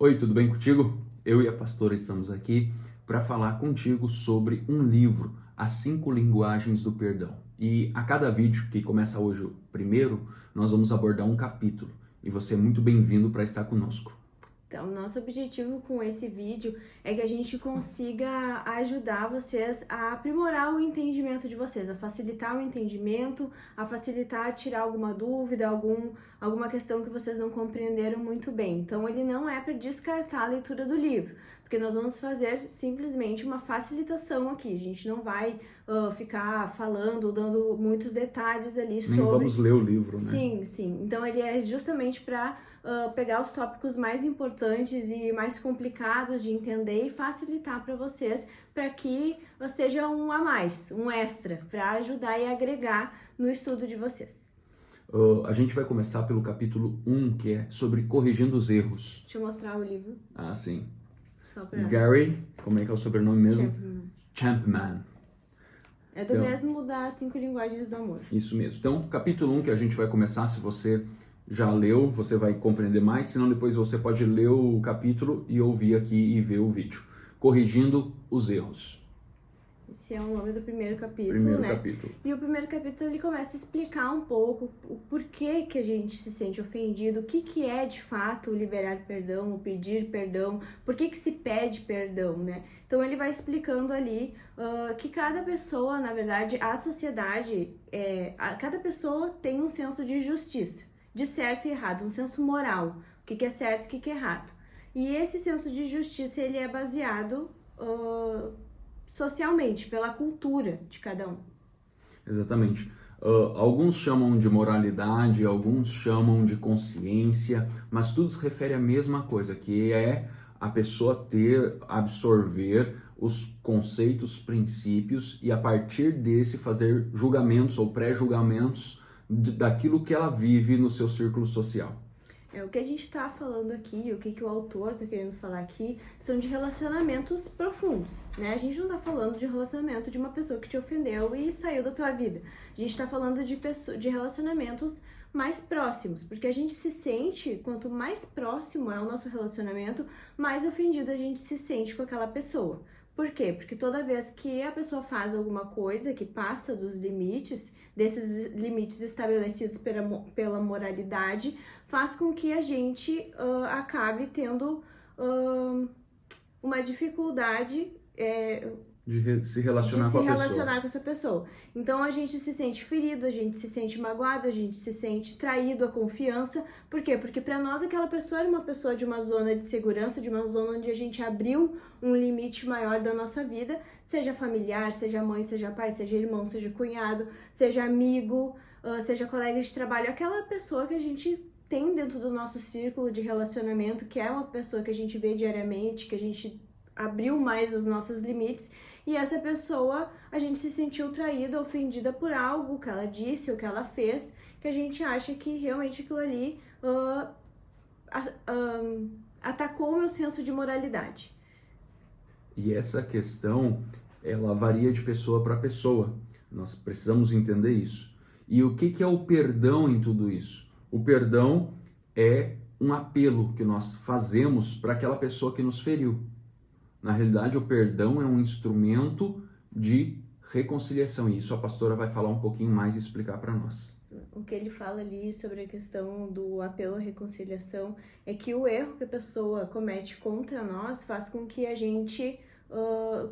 Oi, tudo bem contigo? Eu e a pastora estamos aqui para falar contigo sobre um livro, As 5 Linguagens do Perdão. E a cada vídeo, que começa hoje o primeiro, nós vamos abordar um capítulo. E você é muito bem-vindo para estar conosco. Então, nosso objetivo com esse vídeo é que a gente consiga ajudar vocês a aprimorar o entendimento de vocês, a facilitar o entendimento, a facilitar tirar alguma dúvida, alguma questão que vocês não compreenderam muito bem. Então, ele não é para descartar a leitura do livro, porque nós vamos fazer simplesmente uma facilitação aqui. A gente não vai ficar falando, dando muitos detalhes ali Nem vamos ler o livro, né? Sim. Então, ele é justamente para pegar os tópicos mais importantes e mais complicados de entender e facilitar para vocês, para que seja um a mais, um extra, para ajudar e agregar no estudo de vocês. A gente vai começar pelo capítulo 1, que é sobre corrigindo os erros. Deixa eu mostrar o livro. Ah, sim. Só pra... Gary, como é que é o sobrenome mesmo? Champman. Champman. É do mesmo das 5 linguagens do amor. Isso mesmo. Então, capítulo 1 que a gente vai começar, se você já leu, você vai compreender mais, senão depois você pode ler o capítulo e ouvir aqui e ver o vídeo. Corrigindo os erros. Esse é o nome do primeiro capítulo, Primeiro né? capítulo. E o primeiro capítulo ele começa a explicar um pouco o porquê que a gente se sente ofendido, o que é de fato o liberar perdão, o pedir perdão, por que se pede perdão, né? Então ele vai explicando ali que cada pessoa, na verdade, a sociedade, cada pessoa tem um senso de justiça, de certo e errado, um senso moral, o que é certo e o que é errado. E esse senso de justiça ele é baseado socialmente, pela cultura de cada um. Exatamente. Alguns chamam de moralidade, alguns chamam de consciência, mas tudo se refere à mesma coisa, que é a pessoa absorver os conceitos, princípios e a partir desse fazer julgamentos ou pré-julgamentos daquilo que ela vive no seu círculo social. O que a gente está falando aqui, o que o autor está querendo falar aqui, são de relacionamentos profundos, né? A gente não está falando de relacionamento de uma pessoa que te ofendeu e saiu da tua vida. A gente está falando de relacionamentos mais próximos, porque a gente se sente, quanto mais próximo é o nosso relacionamento, mais ofendido a gente se sente com aquela pessoa. Por quê? Porque toda vez que a pessoa faz alguma coisa que passa dos limites, desses limites estabelecidos pela moralidade, faz com que a gente acabe tendo uma dificuldade de se relacionar com essa pessoa. Então a gente se sente ferido, a gente se sente magoado, a gente se sente traído, a confiança. Por quê? Porque para nós aquela pessoa era uma pessoa de uma zona de segurança, de uma zona onde a gente abriu um limite maior da nossa vida, seja familiar, seja mãe, seja pai, seja irmão, seja cunhado, seja amigo, seja colega de trabalho, aquela pessoa que a gente tem dentro do nosso círculo de relacionamento, que é uma pessoa que a gente vê diariamente, que a gente abriu mais os nossos limites. E essa pessoa, a gente se sentiu traída, ofendida por algo que ela disse ou que ela fez, que a gente acha que realmente aquilo ali atacou o meu senso de moralidade. E essa questão, ela varia de pessoa para pessoa. Nós precisamos entender isso. E o que é o perdão em tudo isso? O perdão é um apelo que nós fazemos para aquela pessoa que nos feriu. Na realidade, o perdão é um instrumento de reconciliação, e isso a pastora vai falar um pouquinho mais e explicar para nós. O que ele fala ali sobre a questão do apelo à reconciliação é que o erro que a pessoa comete contra nós faz com que a gente,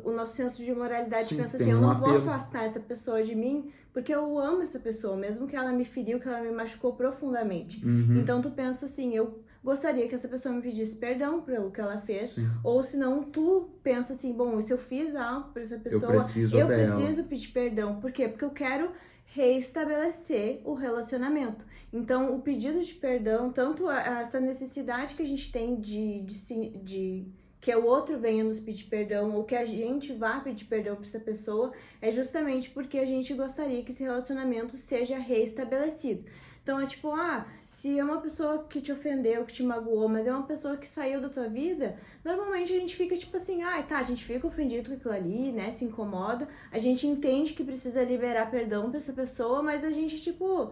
o nosso senso de moralidade pensa assim, eu não vou afastar essa pessoa de mim porque eu amo essa pessoa, mesmo que ela me feriu, que ela me machucou profundamente. Então tu pensa assim, eu gostaria que essa pessoa me pedisse perdão pelo que ela fez. Sim. Ou senão tu pensa assim, bom, se eu fiz algo para essa pessoa, eu preciso pedir perdão. Por quê? Porque eu quero reestabelecer o relacionamento. Então, o pedido de perdão, tanto essa necessidade que a gente tem de que o outro venha nos pedir perdão ou que a gente vá pedir perdão para essa pessoa, é justamente porque a gente gostaria que esse relacionamento seja reestabelecido. Então é tipo, se é uma pessoa que te ofendeu, que te magoou, mas é uma pessoa que saiu da tua vida, normalmente a gente fica tipo assim, a gente fica ofendido com aquilo ali, né, se incomoda, a gente entende que precisa liberar perdão pra essa pessoa, mas a gente tipo,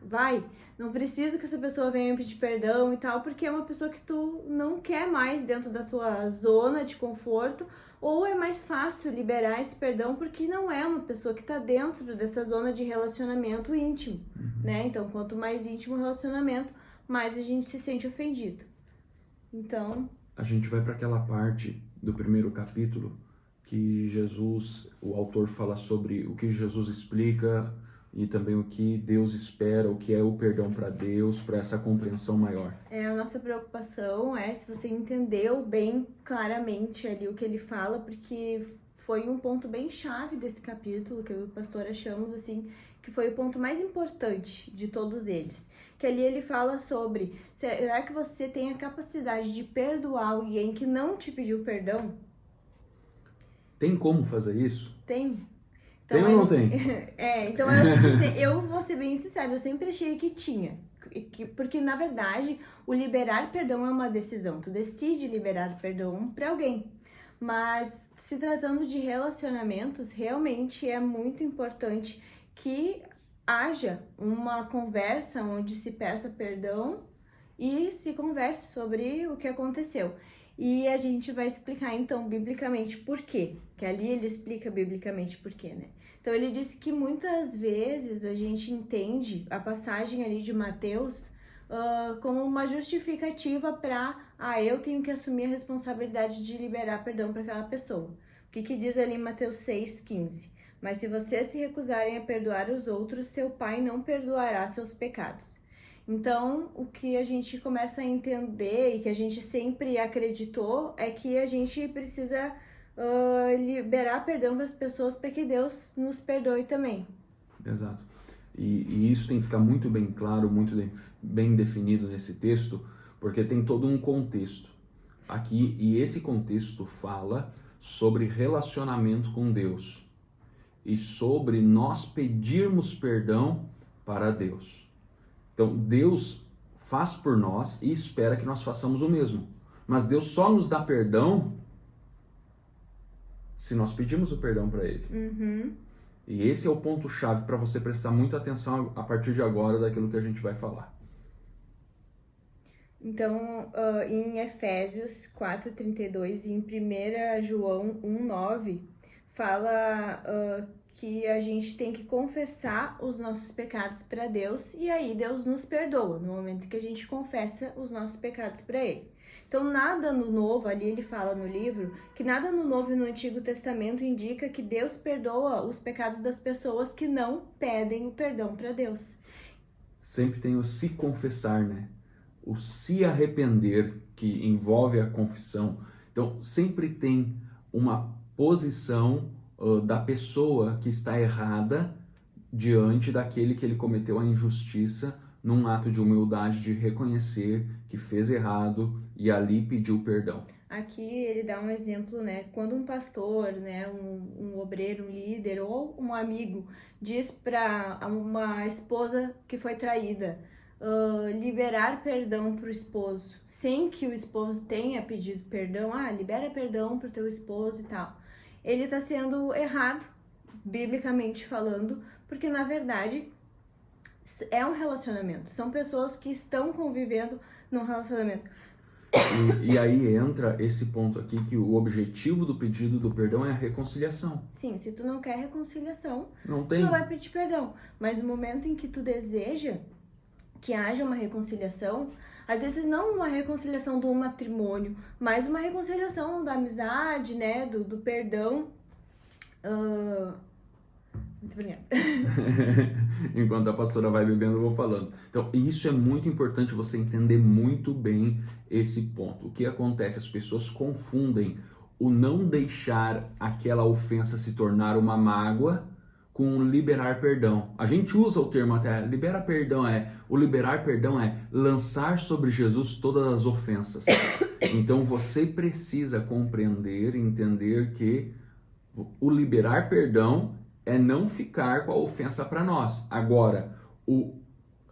vai. Não precisa que essa pessoa venha pedir perdão e tal, porque é uma pessoa que tu não quer mais dentro da tua zona de conforto, ou é mais fácil liberar esse perdão porque não é uma pessoa que tá dentro dessa zona de relacionamento íntimo, né? Então, quanto mais íntimo o relacionamento, mais a gente se sente ofendido. Então... A gente vai para aquela parte do primeiro capítulo que Jesus, o autor fala sobre o que Jesus explica e também o que Deus espera, o que é o perdão para Deus, para essa compreensão maior. A nossa preocupação é se você entendeu bem claramente ali o que ele fala, porque foi um ponto bem chave desse capítulo, que eu e o pastor achamos assim, que foi o ponto mais importante de todos eles. Que ali ele fala sobre, será que você tem a capacidade de perdoar alguém que não te pediu perdão? Tem como fazer isso? Tem. Tem ou não tem? Então eu vou ser bem sincera, eu sempre achei que tinha. Porque, na verdade, o liberar perdão é uma decisão. Tu decide liberar perdão para alguém. Mas, se tratando de relacionamentos, realmente é muito importante que haja uma conversa onde se peça perdão e se converse sobre o que aconteceu. E a gente vai explicar, então, biblicamente por quê. Que ali ele explica biblicamente por quê, né? Então, ele disse que muitas vezes a gente entende a passagem ali de Mateus como uma justificativa para, eu tenho que assumir a responsabilidade de liberar perdão para aquela pessoa. O que diz ali em Mateus 6,15? Mas se vocês se recusarem a perdoar os outros, seu Pai não perdoará seus pecados. Então, o que a gente começa a entender e que a gente sempre acreditou é que a gente precisa liberar perdão para as pessoas para que Deus nos perdoe também. Exato. E isso tem que ficar muito bem claro, muito bem definido nesse texto, porque tem todo um contexto aqui, e esse contexto fala sobre relacionamento com Deus e sobre nós pedirmos perdão para Deus. Então, Deus faz por nós e espera que nós façamos o mesmo. Mas Deus só nos dá perdão se nós pedimos o perdão para Ele. E esse é o ponto-chave para você prestar muita atenção a partir de agora daquilo que a gente vai falar. Então, em Efésios 4,32 e em 1 João 1,9, fala que a gente tem que confessar os nossos pecados para Deus e aí Deus nos perdoa no momento que a gente confessa os nossos pecados para Ele. Então, nada no Novo, ali ele fala no livro, que nada no Novo e no Antigo Testamento indica que Deus perdoa os pecados das pessoas que não pedem o perdão para Deus. Sempre tem o se confessar, né? O se arrepender, que envolve a confissão. Então, sempre tem uma posição da pessoa que está errada diante daquele que ele cometeu a injustiça, num ato de humildade, de reconhecer que fez errado e ali pediu perdão. Aqui ele dá um exemplo, né? Quando um pastor, né, um obreiro, um líder ou um amigo diz para uma esposa que foi traída liberar perdão para o esposo, sem que o esposo tenha pedido perdão, libera perdão para o teu esposo e tal. Ele está sendo errado, biblicamente falando, porque na verdade é um relacionamento. São pessoas que estão convivendo num relacionamento. E aí entra esse ponto aqui, que o objetivo do pedido do perdão é a reconciliação. Sim, se tu não quer reconciliação, tu não vai pedir perdão. Mas no momento em que tu deseja que haja uma reconciliação, às vezes não uma reconciliação do matrimônio, mas uma reconciliação da amizade, né, do perdão. Muito obrigada. Enquanto a pastora vai bebendo, eu vou falando. Então, isso é muito importante você entender muito bem esse ponto. O que acontece? As pessoas confundem o não deixar aquela ofensa se tornar uma mágoa com liberar perdão. A gente usa o termo até, liberar perdão o liberar perdão é lançar sobre Jesus todas as ofensas. Então, você precisa compreender, entender que o liberar perdão é não ficar com a ofensa para nós. Agora,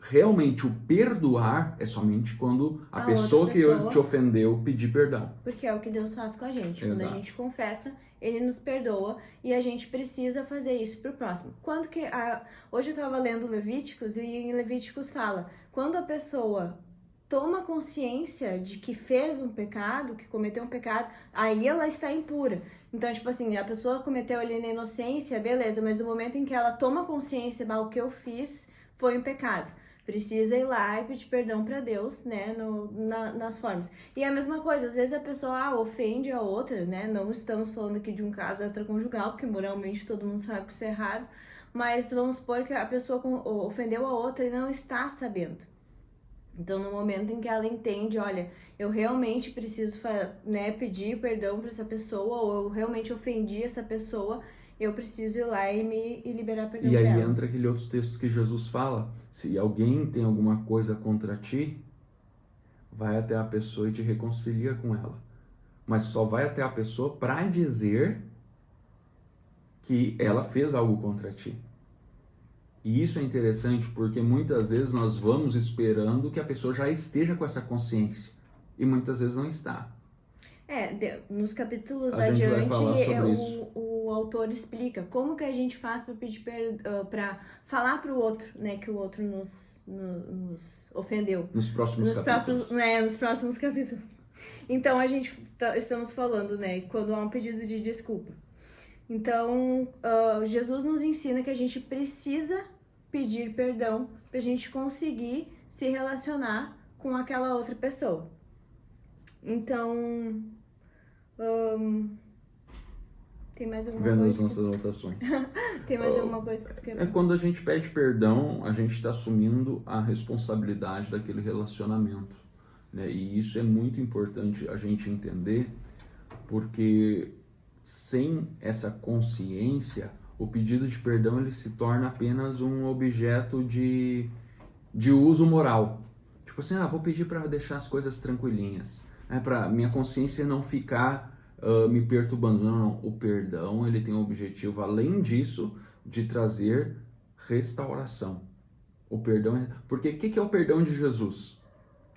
realmente o perdoar é somente quando a pessoa que te ofendeu pedir perdão. Porque é o que Deus faz com a gente. Exato. Quando a gente confessa, ele nos perdoa e a gente precisa fazer isso pro próximo. Hoje eu estava lendo Levíticos e em Levíticos fala, quando a pessoa toma consciência de que fez um pecado, que cometeu um pecado, aí ela está impura. Então, tipo assim, a pessoa cometeu ali na inocência, beleza, mas no momento em que ela toma consciência, o que eu fiz foi um pecado. Precisa ir lá e pedir perdão pra Deus, né, nas formas. E a mesma coisa, às vezes a pessoa ofende a outra, né, não estamos falando aqui de um caso extraconjugal, porque moralmente todo mundo sabe que isso é errado, mas vamos supor que a pessoa ofendeu a outra e não está sabendo. Então, no momento em que ela entende, olha, eu realmente preciso, né, pedir perdão pra essa pessoa, ou eu realmente ofendi essa pessoa, eu preciso ir lá e liberar perdão E aí pra ela. entra aquele outro texto que Jesus fala, se alguém tem alguma coisa contra ti, vai até a pessoa e te reconcilia com ela. Mas só vai até a pessoa para dizer que ela fez algo contra ti. E isso é interessante porque muitas vezes nós vamos esperando que a pessoa já esteja com essa consciência. E muitas vezes não está. Nos capítulos A gente vai adiante, falar sobre isso. o autor explica como que a gente faz para pedir para falar para o outro, né, que o outro nos ofendeu. Nos próximos capítulos. Nos próximos capítulos. Então, estamos falando, né, quando há um pedido de desculpa. Então, Jesus nos ensina que a gente precisa pedir perdão para a gente conseguir se relacionar com aquela outra pessoa. Então, tem mais alguma Vendo coisa? as nossas anotações. Tem mais alguma coisa que tu quer ver? Quando a gente pede perdão, a gente está assumindo a responsabilidade daquele relacionamento, né? E isso é muito importante a gente entender, porque sem essa consciência, o pedido de perdão ele se torna apenas um objeto de uso moral. Tipo assim, vou pedir para deixar as coisas tranquilinhas, para minha consciência não ficar me perturbando. Não. O perdão ele tem o objetivo, além disso, de trazer restauração. O perdão porque o que é o perdão de Jesus?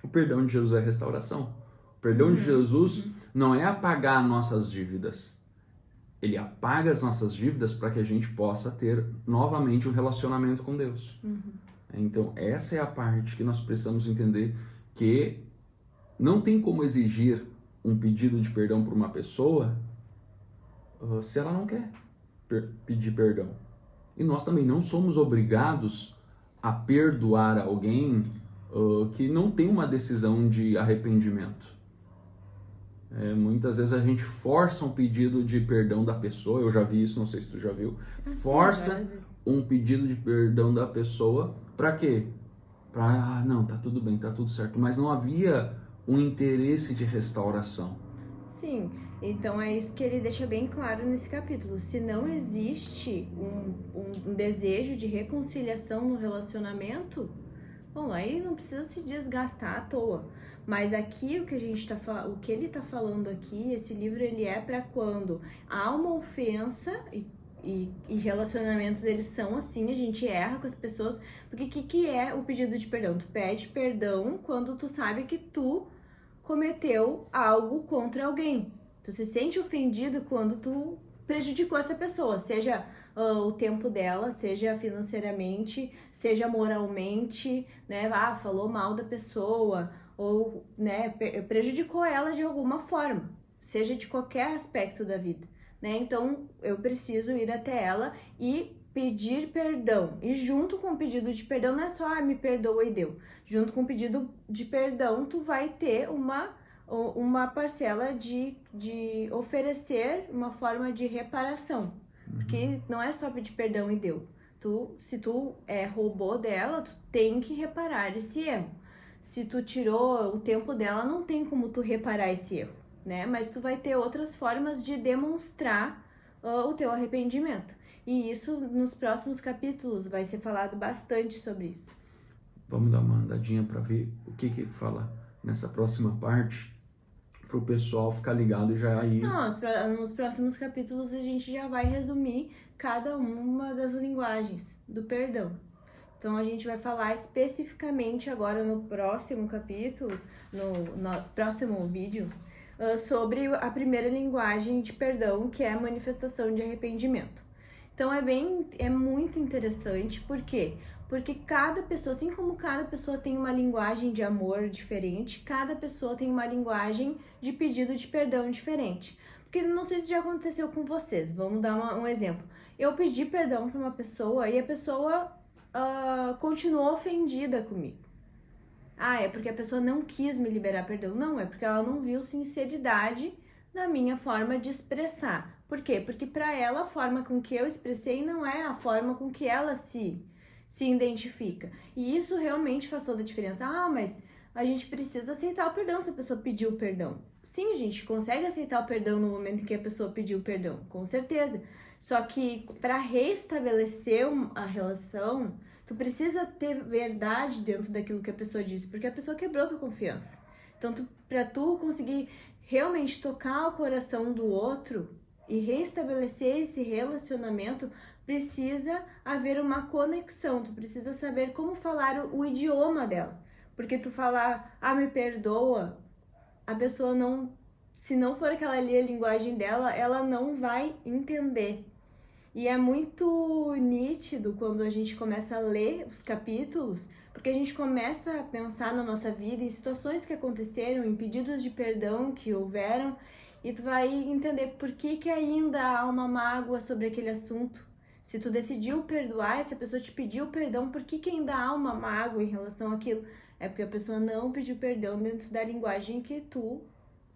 O perdão de Jesus é restauração. O perdão de Jesus não é apagar nossas dívidas. Ele apaga as nossas dívidas para que a gente possa ter novamente um relacionamento com Deus. Então, essa é a parte que nós precisamos entender, que não tem como exigir um pedido de perdão para uma pessoa se ela não quer pedir perdão. E nós também não somos obrigados a perdoar alguém que não tem uma decisão de arrependimento. Muitas vezes a gente força um pedido de perdão da pessoa, eu já vi isso, não sei se tu já viu, força um pedido de perdão da pessoa, para quê? Não, tá tudo bem, tá tudo certo, mas não havia um interesse de restauração. Sim, então é isso que ele deixa bem claro nesse capítulo. Se não existe um desejo de reconciliação no relacionamento, bom, aí não precisa se desgastar à toa. Mas aqui o que ele tá falando aqui, esse livro ele é para quando há uma ofensa e relacionamentos eles são assim, a gente erra com as pessoas, porque o que é o pedido de perdão? Tu pede perdão quando tu sabe que tu cometeu algo contra alguém. Tu se sente ofendido quando tu prejudicou essa pessoa, seja o tempo dela, seja financeiramente, seja moralmente, né? Falou mal da pessoa, ou, né, prejudicou ela de alguma forma, seja de qualquer aspecto da vida, né? Então, eu preciso ir até ela e pedir perdão. E junto com o pedido de perdão, não é só, me perdoa e deu. Junto com o pedido de perdão, tu vai ter uma parcela de oferecer uma forma de reparação. Porque não é só pedir perdão e deu. Se tu roubou dela, tu tem que reparar esse erro. Se tu tirou o tempo dela, não tem como tu reparar esse erro, né? Mas tu vai ter outras formas de demonstrar o teu arrependimento. E isso, nos próximos capítulos, vai ser falado bastante sobre isso. Vamos dar uma andadinha para ver o que fala nessa próxima parte, para o pessoal ficar ligado e já ir... Não, nos próximos capítulos a gente já vai resumir cada uma das linguagens do perdão. Então a gente vai falar especificamente agora no próximo capítulo, no próximo vídeo, sobre a primeira linguagem de perdão, que é a manifestação de arrependimento. Então é muito interessante, por quê? Porque cada pessoa, assim como cada pessoa tem uma linguagem de amor diferente, cada pessoa tem uma linguagem de pedido de perdão diferente. Porque não sei se já aconteceu com vocês, vamos dar um exemplo. Eu pedi perdão para uma pessoa e a pessoa continuou ofendida comigo. Ah, é porque a pessoa não quis me liberar perdão. Não, é porque ela não viu sinceridade na minha forma de expressar. Por quê? Porque para ela a forma com que eu expressei não é a forma com que ela se identifica. E isso realmente faz toda a diferença. Ah, mas a gente precisa aceitar o perdão se a pessoa pediu perdão. Sim, a gente consegue aceitar o perdão no momento em que a pessoa pediu perdão, com certeza. Só que para restabelecer a relação, tu precisa ter verdade dentro daquilo que a pessoa disse, porque a pessoa quebrou tua confiança. Então, para tu conseguir realmente tocar o coração do outro e restabelecer esse relacionamento, precisa haver uma conexão, tu precisa saber como falar o idioma dela. Porque tu falar, me perdoa, a pessoa não, se não for aquela ali a linguagem dela, ela não vai entender. E é muito nítido quando a gente começa a ler os capítulos, porque a gente começa a pensar na nossa vida, em situações que aconteceram, em pedidos de perdão que houveram, e tu vai entender por que ainda há uma mágoa sobre aquele assunto. Se tu decidiu perdoar, essa pessoa te pediu perdão, por que ainda há uma mágoa em relação àquilo? É porque a pessoa não pediu perdão dentro da linguagem que tu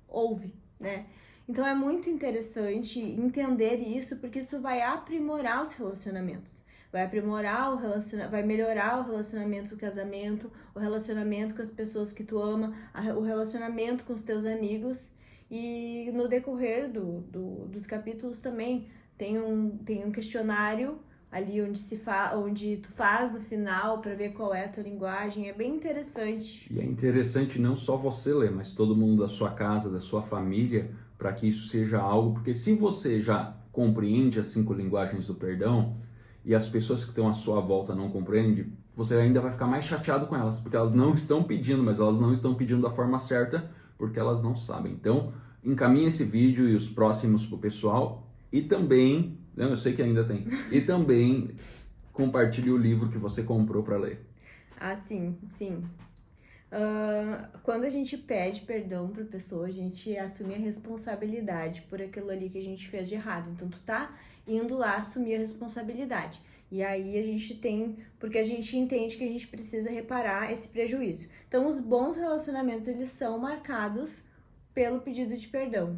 ouve, né? Então é muito interessante entender isso, porque isso vai aprimorar os relacionamentos. Vai aprimorar vai melhorar o relacionamento do casamento, o relacionamento com as pessoas que tu ama, o relacionamento com os teus amigos. E no decorrer dos capítulos também tem um questionário ali onde tu faz no final para ver qual é a tua linguagem. É bem interessante. E é interessante não só você ler, mas todo mundo da sua casa, da sua família, para que isso seja algo, porque se você já compreende as 5 linguagens do perdão e as pessoas que estão à sua volta não compreendem, você ainda vai ficar mais chateado com elas, porque elas não estão pedindo, mas elas não estão pedindo da forma certa, porque elas não sabem. Então, encaminhe esse vídeo e os próximos para o pessoal, e também, eu sei que ainda tem, e também compartilhe o livro que você comprou para ler. Ah, sim. Quando a gente pede perdão pra pessoa, a gente assume a responsabilidade por aquilo ali que a gente fez de errado. Então, tu tá indo lá assumir a responsabilidade. E aí a gente porque a gente entende que a gente precisa reparar esse prejuízo. Então, os bons relacionamentos, eles são marcados pelo pedido de perdão.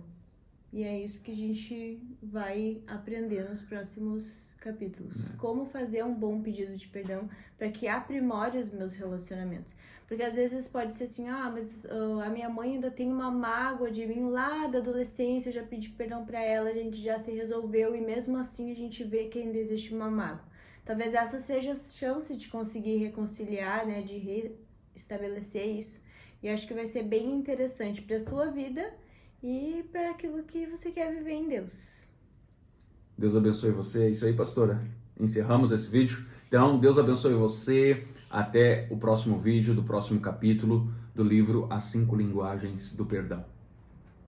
E é isso que a gente vai aprender nos próximos capítulos. Como fazer um bom pedido de perdão para que aprimore os meus relacionamentos. Porque às vezes pode ser assim, mas a minha mãe ainda tem uma mágoa de mim lá da adolescência, eu já pedi perdão para ela, a gente já se resolveu e mesmo assim a gente vê que ainda existe uma mágoa. Talvez essa seja a chance de conseguir reconciliar, né, de restabelecer isso. E acho que vai ser bem interessante para a sua vida e para aquilo que você quer viver em Deus. Deus abençoe você. É isso aí, pastora. Encerramos esse vídeo. Então, Deus abençoe você. Até o próximo vídeo do próximo capítulo do livro As 5 Linguagens do Perdão.